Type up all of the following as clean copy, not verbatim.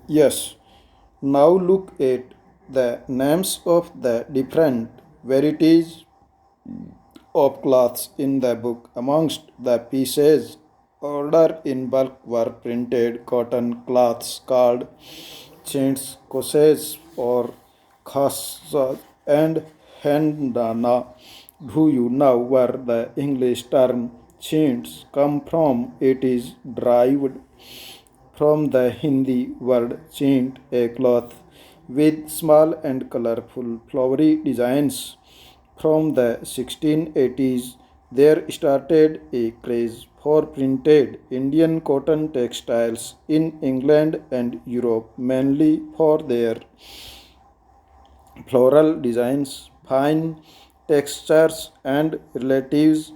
Yes, now look at the names of the different varieties of cloths in the book. Amongst the pieces ordered in bulk were printed cotton cloths called chintz, corsets, or khasa, and hendana. Do you know where the English term chintz come from? It is derived from the Hindi word chint, a cloth with small and colorful flowery designs. From the 1680s, there started a craze for printed Indian cotton textiles in England and Europe, mainly for their floral designs, fine textures, and relatives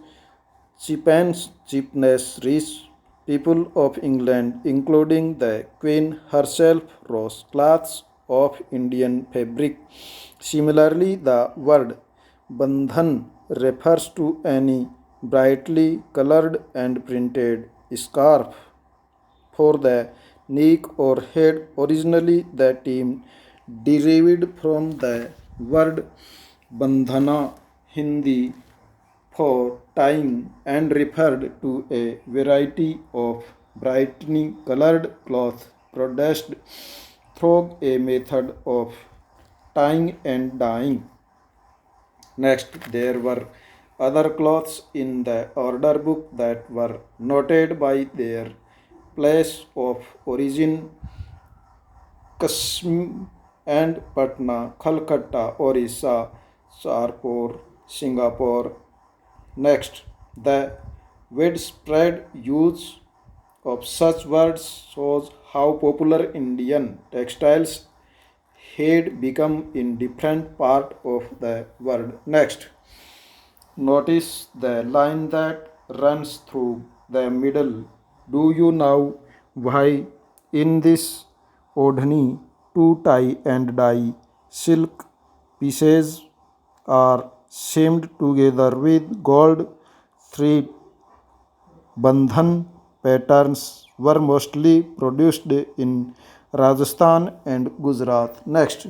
cheapness rich people of England, including the Queen herself, rose cloths of Indian fabric. Similarly, the word bandhan refers to any brightly colored and printed scarf for the neck or head. Originally, the term derived from the word bandhana, Hindi, for tying, and referred to a variety of brightly colored cloth produced through a method of tying and dyeing. Next, there were other cloths in the order book that were noted by their place of origin: Kashmir and Patna, Calcutta, Orissa, Sarpur, Singapore. Next, the widespread use of such words shows how popular Indian textiles had become in different part of the world. Next, notice the line that runs through the middle. Do you know why in this odhni two tie and dye silk pieces are seamed together with gold thread? Bandhan patterns were mostly produced in Rajasthan and Gujarat. Next,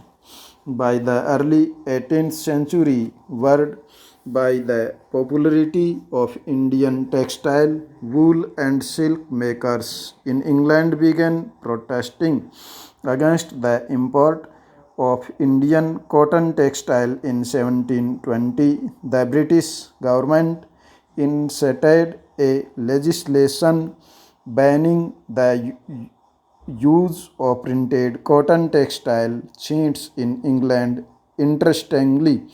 by the early 18th century, word by the popularity of Indian textile, wool, and silk makers in England began protesting against the import of Indian cotton textile in 1720. The British government inserted a legislation banning the use of printed cotton textile sheets in England. Interestingly,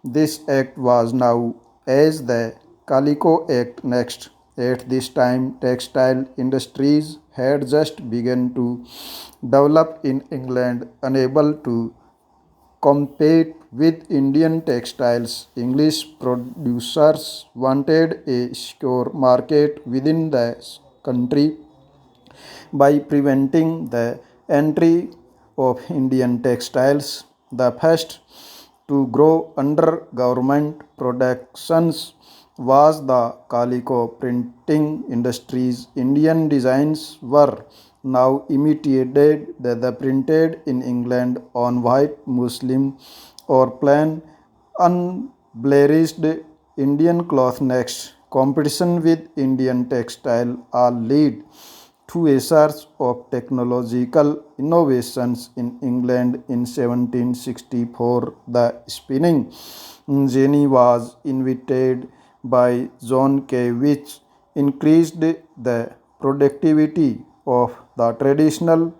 this act was known as the Calico Act. Next, at this time, textile industries had just begun to develop in England, unable to compete with Indian textiles. English producers wanted a secure market within the country by preventing the entry of Indian textiles. The first to grow under government protections was the calico printing industries. Indian designs were now imitated, the printed in England on white muslin or plain unblemished Indian cloth. Next, competition with Indian textile all lead to a surge of technological innovations in England in 1764. The spinning jenny was invented by John Kay, which increased the productivity of the traditional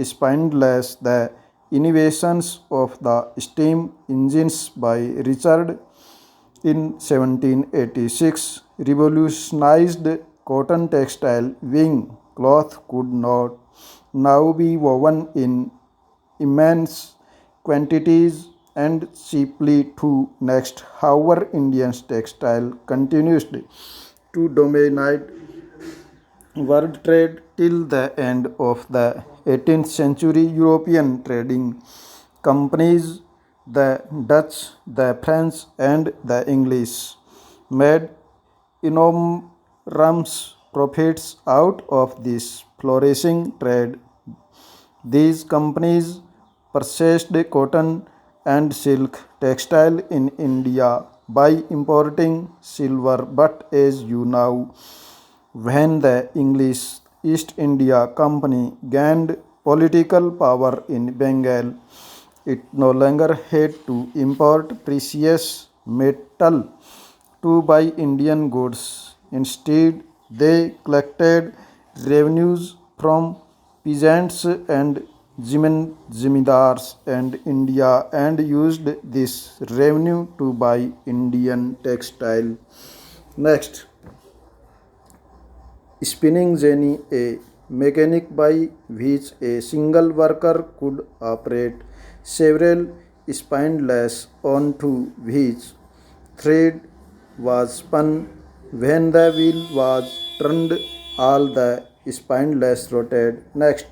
spindles. The innovations of the steam engines by Richard in 1786 revolutionized cotton textile. Wing cloth could not now be woven in immense quantities and cheaply too. Next, however, Indian textile continues to dominate world trade till the end of the 18th century. European trading companies, the Dutch, the French, and the English, made enormous profits out of this flourishing trade. These companies purchased cotton and silk textile in India by importing silver, but as you know, when the English East India Company gained political power in Bengal, it no longer had to import precious metal to buy Indian goods. Instead, they collected revenues from peasants and zamindars and India and used this revenue to buy Indian textile. Next, spinning jenny, a mechanic by which a single worker could operate several spindles onto which thread was spun. When the wheel was turned, all the spindles rotated. Next,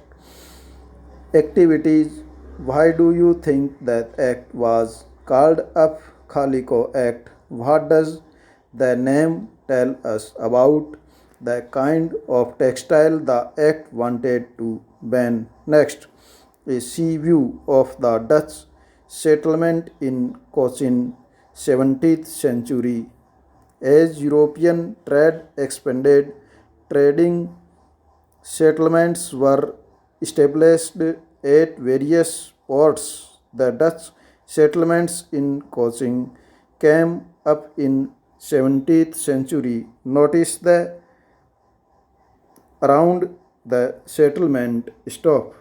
activities. Why do you think that act was called up Khaliko Act? What does the name tell us about the kind of textile the act wanted to ban? Next, a sea view of the Dutch settlement in Cochin 17th century. As European trade expanded, trading settlements were established at various ports. The Dutch settlements in Cochin came up in 17th century. Notice the around the settlement stop.